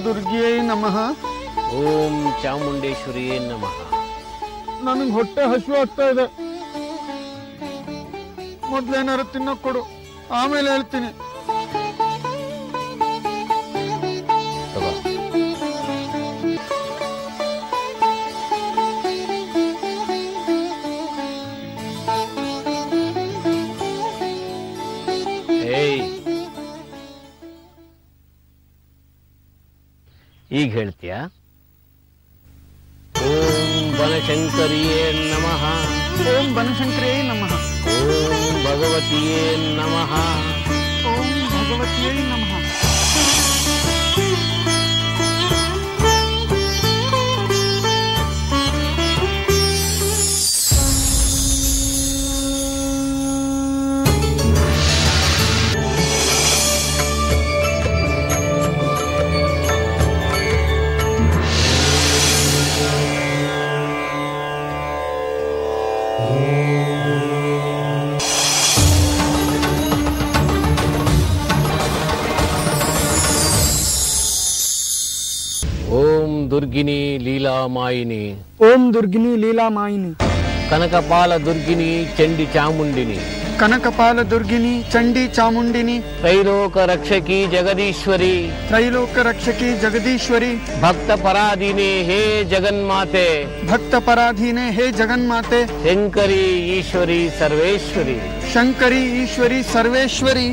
ದುರ್ಗಿಯೇ ನಮಃ. ಓಂ ಚಾಮುಂಡೇಶ್ವರಿಯೇ ನಮಃ. ನನಗೆ ಹೊಟ್ಟೆ ಹಸಿವು ಆಗ್ತಾ ಇದೆ, ಮೊದ್ಲೇನಾರು ತಿನ್ನೋಕ್ ಕೊಡು, ಆಮೇಲೆ ಹೇಳ್ತೀನಿ. ಈಗ ಹೇಳ್ತೀಯ? ಓಂ ಬನಶಂಕರಿಯೇ ನಮಃ. ಓಂ ಬನಶಂಕರಿಯೇ ನಮಃ. ಓಂ ಭಗವತಿಯೇ ನಮಃ. ಓಂ ಭಗವತಿಯೇ ನಮಃ. ಓಂ ದುರ್ಗಿನಿ ಲೀಲಾಮಾಯಿನಿ. ಓಂ ದುರ್ಗಿನಿ ಲೀಲಾಮಾಯಿನಿ. ಕನಕಪಾಲ ದುರ್ಗಿನಿ ಚಂಡಿ ಚಾಮುಂಡಿನಿ. ಕನಕಪಾಲ ದುರ್ಗಿನಿ ಚಂಡಿ ಚಾಮುಂಡಿನಿ. ತ್ರೈಲೋಕ ರಕ್ಷಕಿ ಜಗದೀಶ್ವರಿ. ತ್ರೈಲೋಕ ರಕ್ಷಕಿ ಜಗದೀಶ್ವರಿ. ಭಕ್ತ ಪರಾಧೀನೆ ಹೇ ಜಗನ್ಮಾತೆ. ಭಕ್ತ ಪರಾಧೀನೆ ಹೇ ಜಗನ್ಮಾತೆ. ಶಂಕರಿ ಈಶ್ವರಿ ಸರ್ವೇಶ್ವರಿ. ಶಂಕರಿ ಈಶ್ವರಿ ಸರ್ವೇಶ್ವರಿ.